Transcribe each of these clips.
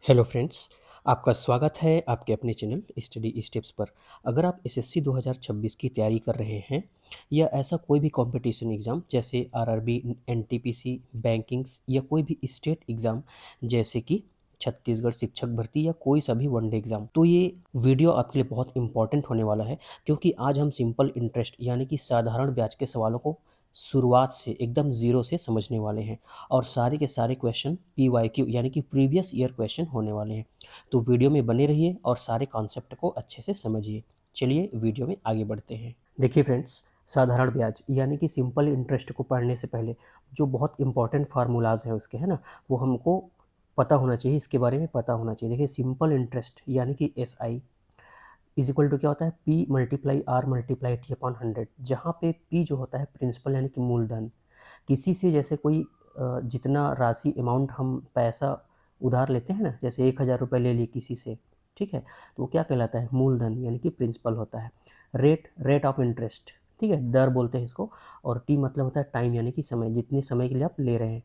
Hello friends, आपका स्वागत है आपके अपने चैनल स्टडी स्टेप्स पर। अगर आप एसएससी 2026 की तैयारी कर रहे हैं या ऐसा कोई भी कंपटीशन एग्ज़ाम जैसे आरआरबी, एनटीपीसी, बैंकिंग्स या कोई भी स्टेट एग्ज़ाम जैसे कि छत्तीसगढ़ शिक्षक भर्ती या कोई सा भी वनडे एग्ज़ाम, तो ये वीडियो आपके लिए बहुत इंपॉर्टेंट होने वाला है। क्योंकि आज हम सिंपल इंटरेस्ट यानी कि साधारण ब्याज के सवालों को शुरुआत से एकदम ज़ीरो से समझने वाले हैं और सारे के सारे क्वेश्चन पीवाईक्यू यानी कि प्रीवियस ईयर क्वेश्चन होने वाले हैं। तो वीडियो में बने रहिए और सारे कॉन्सेप्ट को अच्छे से समझिए। चलिए वीडियो में आगे बढ़ते हैं। देखिए फ्रेंड्स, साधारण ब्याज यानी कि सिंपल इंटरेस्ट को पढ़ने से पहले जो बहुत इंपॉर्टेंट फार्मूलाज हैं उसके, है ना, वो हमको पता होना चाहिए, इसके बारे में पता होना चाहिए। देखिए, सिंपल इंटरेस्ट यानी कि SI इज इक्वल टू क्या होता है, P multiply R multiply T upon 100, जहाँ पे P जो होता है प्रिंसिपल यानी कि मूलधन। किसी से जैसे कोई जितना राशि अमाउंट हम पैसा उधार लेते हैं ना, जैसे 1000 रुपये ले लिए किसी से, ठीक है, तो वो क्या कहलाता है, मूलधन यानी कि प्रिंसिपल होता है। रेट ऑफ इंटरेस्ट, ठीक है, दर बोलते हैं इसको। और टी मतलब होता है टाइम यानी कि समय, जितने समय के लिए आप ले रहे हैं।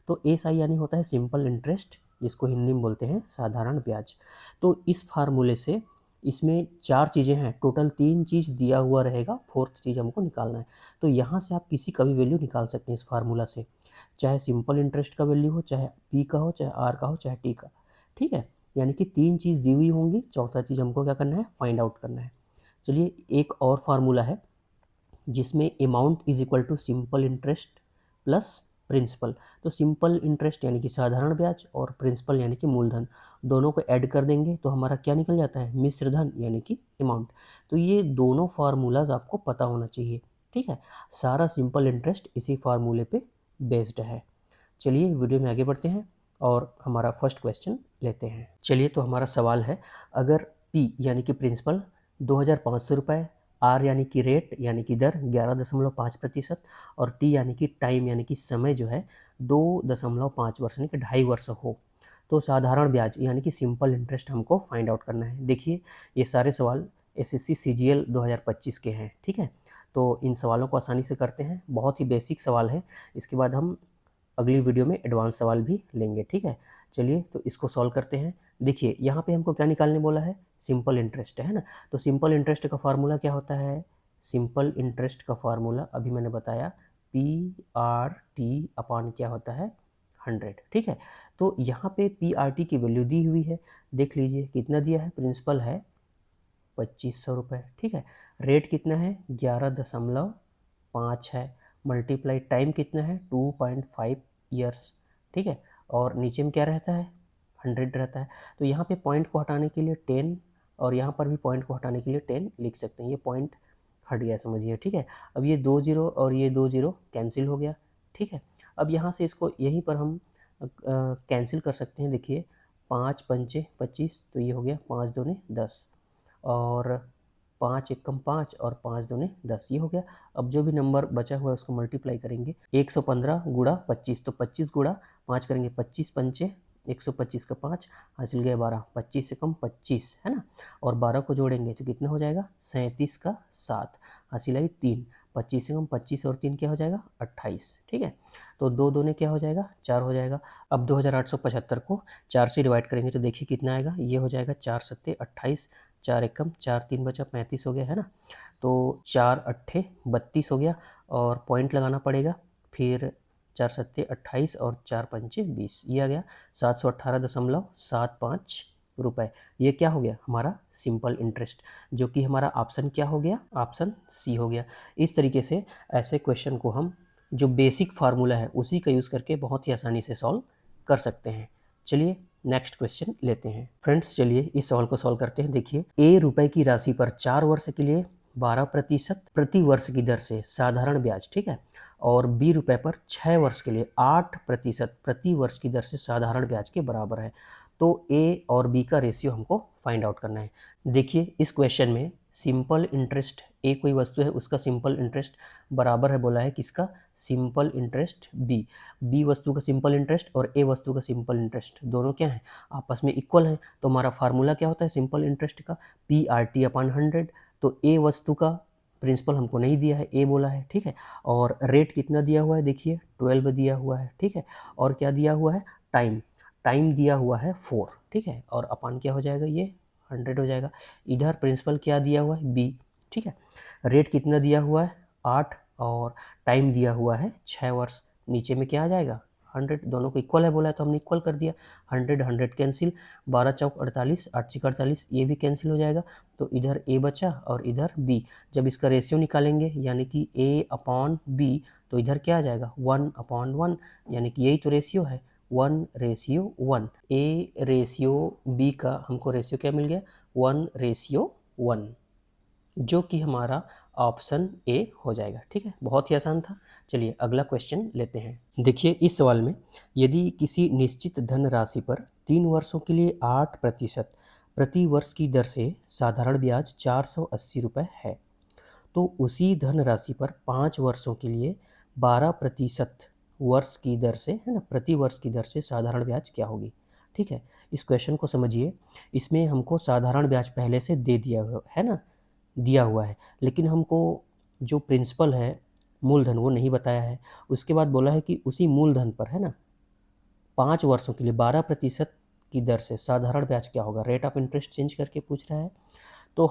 तो SI यानी होता है सिंपल इंटरेस्ट, जिसको हिंदी में बोलते हैं साधारण ब्याज। तो इस फार्मूले से इसमें चार चीज़ें हैं, टोटल तीन चीज़ दिया हुआ रहेगा, फोर्थ चीज़ हमको निकालना है। तो यहाँ से आप किसी का भी वैल्यू निकाल सकते हैं इस फार्मूला से, चाहे सिंपल इंटरेस्ट का वैल्यू हो, चाहे P का हो, चाहे R का हो, चाहे T का, ठीक है। यानी कि तीन चीज़ दी हुई होंगी, चौथा चीज़ हमको क्या करना है, फाइंड आउट करना है। चलिए, एक और फार्मूला है जिसमें amount is equal to simple interest plus principal. तो सिंपल इंटरेस्ट यानी कि साधारण ब्याज और प्रिंसिपल यानी कि मूलधन, दोनों को ऐड कर देंगे तो हमारा क्या निकल जाता है, मिश्र धन यानी कि अमाउंट। तो ये दोनों फार्मूलाज आपको पता होना चाहिए, ठीक है। सारा सिंपल इंटरेस्ट इसी फार्मूले पे बेस्ड है। चलिए वीडियो में आगे बढ़ते हैं और हमारा फर्स्ट क्वेश्चन लेते हैं। चलिए, तो हमारा सवाल है, अगर P यानी कि प्रिंसिपल 2500 रुपये, R यानी कि रेट यानी कि दर 11.5% और T यानी कि टाइम यानी कि समय जो है 2.5 वर्ष यानी कि 2.5 वर्ष हो, तो साधारण ब्याज यानी कि सिंपल इंटरेस्ट हमको फाइंड आउट करना है। देखिए, ये सारे सवाल SSC CGL 2025 के हैं, ठीक है। तो इन सवालों को आसानी से करते हैं, बहुत ही बेसिक सवाल है। इसके बाद हम अगली वीडियो में एडवांस सवाल भी लेंगे, ठीक है। चलिए, तो इसको सॉल्व करते हैं। देखिए, यहाँ पे हमको क्या निकालने बोला है, सिंपल इंटरेस्ट है ना। तो सिंपल इंटरेस्ट का फार्मूला क्या होता है, सिंपल इंटरेस्ट का फार्मूला अभी मैंने बताया, PRT अपॉन क्या होता है, 100, ठीक है। तो यहाँ पे PRT की वैल्यू दी हुई है, देख लीजिए कितना दिया है, प्रिंसिपल है 2500 रुपये, ठीक है। रेट कितना है, 11.5 है, मल्टीप्लाई टाइम कितना है, 2.5 ईयर्स, ठीक है। और नीचे में क्या रहता है, 100 रहता है। तो यहाँ पे पॉइंट को हटाने के लिए 10 और यहाँ पर भी पॉइंट को हटाने के लिए 10 लिख सकते हैं। ये पॉइंट हट गया, समझिए, ठीक है। अब ये 2 जीरो और ये 2 जीरो कैंसिल हो गया, ठीक है। अब यहाँ से इसको यहीं पर हम कैंसिल कर सकते हैं। देखिए, 5 पंचे 25, तो ये हो गया 5 दूने 10 और 5 एकम 5 और 5 दूने 10, ये हो गया। अब जो भी नंबर बचा हुआ है उसको मल्टीप्लाई करेंगे, 115 गुणा 25, तो 25 गुणा 5 करेंगे, 25 पंचे 125 का 5 हासिल गया 12, 25 एकम 25, है ना। और 12 को जोड़ेंगे तो कितना हो जाएगा, 37 का 7 हासिल आई 3, 25 एकम 25 और 3 क्या हो जाएगा, 28, ठीक है। तो दो दूने क्या हो जाएगा, 4 हो जाएगा। अब 2875 को 4 से डिवाइड करेंगे तो देखिए कितना आएगा, ये हो जाएगा 4 सत्ते 28, 4 एकम 4 3 बचा 35 हो गया, है ना। तो 4 अट्ठे 32 हो गया और पॉइंट लगाना पड़ेगा, फिर 4 सत्ते 28 और 4 पंचे 20, ये आ गया 718.75 रुपये। ये क्या हो गया, हमारा सिंपल इंटरेस्ट, जो कि हमारा ऑप्शन क्या हो गया, ऑप्शन सी हो गया। इस तरीके से ऐसे क्वेश्चन को हम जो बेसिक फार्मूला है उसी का यूज़ करके बहुत ही आसानी से सॉल्व कर सकते हैं। चलिए नेक्स्ट क्वेश्चन लेते हैं। फ्रेंड्स, चलिए इस सवाल को सॉल्व करते हैं। देखिए, A रुपए की राशि पर 4 वर्ष के लिए 12% प्रति वर्ष की दर से साधारण ब्याज, ठीक है, और B रुपए पर 6 वर्ष के लिए 8% प्रति वर्ष की दर से साधारण ब्याज के बराबर है। तो A और B का रेशियो हमको फाइंड आउट करना है। देखिए, इस क्वेश्चन में सिंपल इंटरेस्ट, ए कोई वस्तु है उसका सिंपल इंटरेस्ट बराबर है बोला है किसका, सिंपल इंटरेस्ट बी वस्तु का सिंपल इंटरेस्ट और ए वस्तु का सिंपल इंटरेस्ट, दोनों क्या है, आपस में इक्वल है। तो हमारा फार्मूला क्या होता है सिंपल इंटरेस्ट का, PRT अपॉन 100। तो ए वस्तु का प्रिंसिपल हमको नहीं दिया है, ए बोला है, ठीक है। और रेट कितना दिया हुआ है, देखिए 12 दिया हुआ है, ठीक है। और क्या दिया हुआ है, टाइम दिया हुआ है 4, ठीक है, और अपान क्या हो जाएगा, ये 100 हो जाएगा। इधर प्रिंसिपल क्या दिया हुआ है, बी, ठीक है। रेट कितना दिया हुआ है, 8, और टाइम दिया हुआ है 6 वर्ष। नीचे में क्या आ जाएगा, 100, दोनों को इक्वल है बोला है तो हमने इक्वल कर दिया। 100 100 कैंसिल, 12 चौक 48, 8 छक 48, ये भी कैंसिल हो जाएगा। तो इधर ए बचा और इधर बी। जब इसका रेशियो निकालेंगे यानी कि ए अपॉन बी, तो इधर क्या आ जाएगा, 1/1, यानी कि यही तो रेशियो है, 1:1। ए रेशियो बी का हमको रेशियो क्या मिल गया, 1:1, जो कि हमारा ऑप्शन ए हो जाएगा। ठीक है, बहुत ही आसान था। चलिए अगला क्वेश्चन लेते हैं। देखिए इस सवाल में, यदि किसी निश्चित धन राशि पर 3 वर्षों के लिए 8% प्रति वर्ष की दर से साधारण ब्याज 480 रुपये है, तो उसी धन राशि पर 5 वर्षों के लिए 12% वर्ष की दर से, है ना, प्रति वर्ष की दर से साधारण ब्याज क्या होगी। ठीक है, इस क्वेश्चन को समझिए। इसमें हमको साधारण ब्याज पहले से दे दिया है ना, दिया हुआ है, लेकिन हमको जो प्रिंसिपल है, मूलधन, वो नहीं बताया है। उसके बाद बोला है कि उसी मूलधन पर, है ना, 5 वर्षों के लिए 12% की दर से साधारण ब्याज क्या होगा। रेट ऑफ इंटरेस्ट चेंज करके पूछ रहा है। तो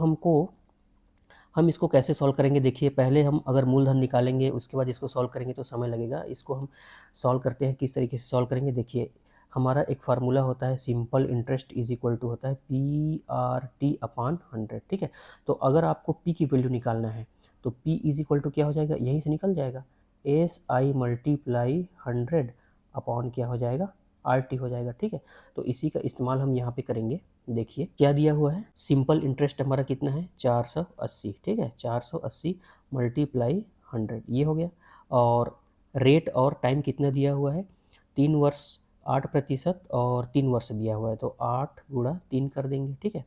हम इसको कैसे सॉल्व करेंगे, देखिए पहले हम अगर मूलधन निकालेंगे उसके बाद इसको सॉल्व करेंगे तो समय लगेगा। इसको हम सॉल्व करते हैं, किस तरीके से सॉल्व करेंगे। देखिए हमारा एक फार्मूला होता है, simple interest is equal to होता है PRT/100। ठीक है, तो अगर आपको P की वैल्यू निकालना है तो P इज इक्वल टू क्या हो जाएगा, यहीं से निकल जाएगा, SI मल्टीप्लाई 100 अपॉन क्या हो जाएगा, RT हो जाएगा। ठीक है, तो इसी का इस्तेमाल हम यहाँ पे करेंगे। देखिए क्या दिया हुआ है, सिंपल इंटरेस्ट हमारा कितना है, 480। ठीक है, 480 मल्टीप्लाई 100, ये हो गया। और रेट और टाइम कितना दिया हुआ है, 3 वर्ष 8% और 3 वर्ष दिया हुआ है, तो 8 गुणा 3 कर देंगे। ठीक है,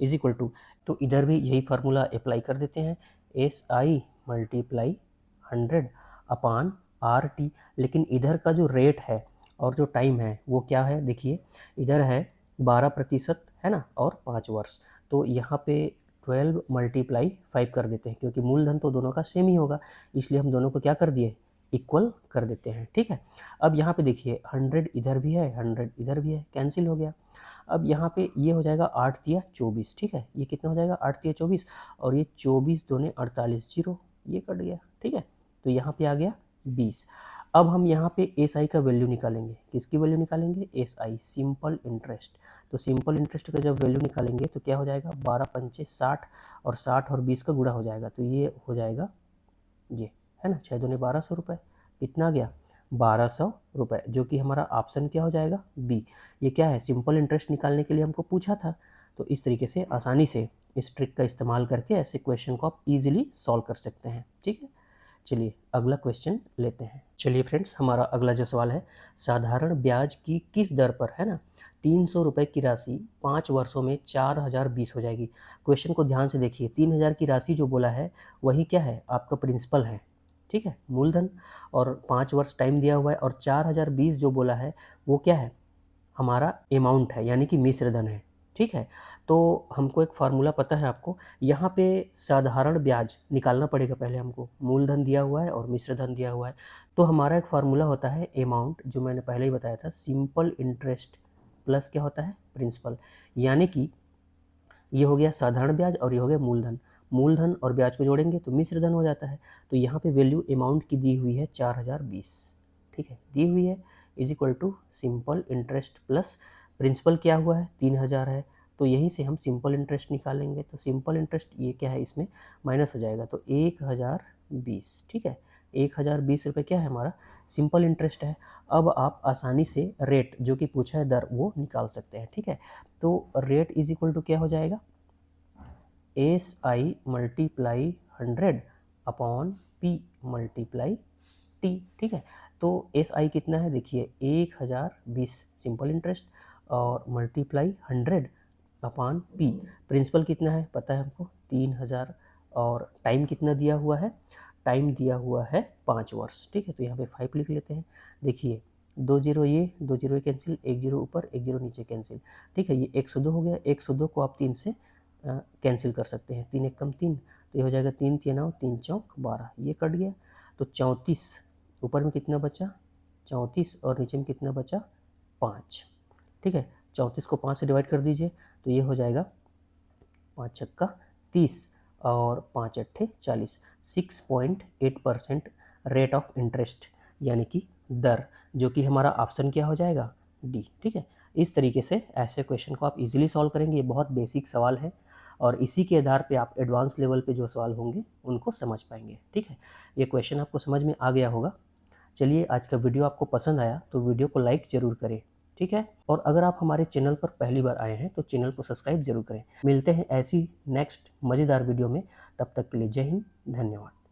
इज इक्वल टू, तो इधर भी यही फार्मूला अप्लाई कर देते हैं, SI मल्टीप्लाई 100 अपान RT। लेकिन इधर का जो रेट है और जो टाइम है वो क्या है, देखिए इधर है 12% है ना, और 5 वर्ष। तो यहाँ पे 12 मल्टीप्लाई 5 कर देते हैं, क्योंकि मूलधन तो दोनों का सेम ही होगा, इसलिए हम दोनों को क्या कर दिए, इक्वल कर देते हैं। ठीक है, अब यहाँ पे देखिए 100 इधर भी है, 100 इधर भी है, कैंसिल हो गया। अब यहाँ पे ये हो जाएगा 8 तिया 24। ठीक है, ये कितना हो जाएगा, 8 तिया 24, और ये 24 दूने 48, जीरो, ये कट गया। ठीक है, तो यहाँ पे आ गया 20। अब हम यहाँ पे SI का वैल्यू निकालेंगे, किसकी वैल्यू निकालेंगे, SI सिंपल इंटरेस्ट। तो सिंपल इंटरेस्ट का जब वैल्यू निकालेंगे तो क्या हो जाएगा, 12 पंचे 60, और 60 और 20 का गुणा हो जाएगा, तो ये हो जाएगा, ये है ना, 6 दूने 1200 रुपये, कितना गया, 1200 रुपये, जो कि हमारा ऑप्शन क्या हो जाएगा, बी। ये क्या है, सिंपल इंटरेस्ट निकालने के लिए हमको पूछा था। तो इस तरीके से आसानी से इस ट्रिक का इस्तेमाल करके ऐसे क्वेश्चन को आप इजीली सॉल्व कर सकते हैं। ठीक है, चलिए अगला क्वेश्चन लेते हैं। चलिए फ्रेंड्स, हमारा अगला जो सवाल है, साधारण ब्याज की किस दर पर, है ना, 300 रुपये की राशि 5 वर्षों में 4020 हो जाएगी। क्वेश्चन को ध्यान से देखिए, 3000 की राशि जो बोला है वही क्या है, आपका प्रिंसिपल है। ठीक है, मूलधन, और 5 वर्ष टाइम दिया हुआ है, और 4020 जो बोला है वो क्या है, हमारा अमाउंट है, यानी कि मिश्र धन है। ठीक है, तो हमको एक फार्मूला पता है आपको, यहाँ पे साधारण ब्याज निकालना पड़ेगा पहले हमको, मूलधन दिया हुआ है और मिश्र धन दिया हुआ है। तो हमारा एक फार्मूला होता है अमाउंट, जो मैंने पहले ही बताया था, सिंपल इंटरेस्ट प्लस क्या होता है, प्रिंसिपल। यानी कि ये हो गया साधारण ब्याज और ये हो गया मूलधन। मूलधन और ब्याज को जोड़ेंगे तो मिश्र धन हो जाता है। तो यहाँ पे वैल्यू अमाउंट की दी हुई है 4020। ठीक है, दी हुई है, is equal to simple interest plus principal क्या हुआ है, 3000 है। तो यहीं से हम सिंपल इंटरेस्ट निकालेंगे, तो सिंपल इंटरेस्ट ये क्या है, इसमें माइनस हो जाएगा, तो 1020। ठीक है, 1020 रुपये क्या है हमारा, सिंपल इंटरेस्ट है। अब आप आसानी से रेट जो कि पूछा है दर, वो निकाल सकते हैं। ठीक है, तो रेट इज इक्वल टू क्या हो जाएगा, SI multiply 100 upon P multiply T। ठीक है, तो SI कितना है, देखिए 1020 सिंपल इंटरेस्ट, और मल्टीप्लाई 100 अपॉन P, प्रिंसिपल कितना है पता है हमको, 3000, और टाइम कितना दिया हुआ है, टाइम दिया हुआ है 5 वर्ष। ठीक है, तो यहाँ पे 5 लिख लेते हैं। देखिए 2 जीरो, ये 2 जीरो कैंसिल, 1 जीरो ऊपर 1 जीरो नीचे कैंसिल। ठीक है, ये 102 हो गया, 102 को आप 3 से कैंसिल कर सकते हैं, 3 एक कम 3, तो ये हो जाएगा 3 3 9, 3 चौक 12, ये कट गया। तो 34, ऊपर में कितना बचा, 34, और नीचे में कितना बचा, 5। ठीक है, 34 को 5 से डिवाइड कर दीजिए तो ये हो जाएगा 5 छक्का 30 और 5 अट्ठे 40। 6.8% रेट ऑफ इंटरेस्ट यानी कि दर, जो कि हमारा ऑप्शन क्या हो जाएगा, डी। ठीक है, इस तरीके से ऐसे क्वेश्चन को आप इजीली सॉल्व करेंगे। ये बहुत बेसिक सवाल है और इसी के आधार पे आप एडवांस लेवल पे जो सवाल होंगे उनको समझ पाएंगे। ठीक है, ये क्वेश्चन आपको समझ में आ गया होगा। चलिए, आज का वीडियो आपको पसंद आया तो वीडियो को लाइक ज़रूर करें। ठीक है, और अगर आप हमारे चैनल पर पहली बार आए हैं तो चैनल को सब्सक्राइब जरूर करें। मिलते हैं ऐसी नेक्स्ट मज़ेदार वीडियो में, तब तक के लिए जय हिंद, धन्यवाद।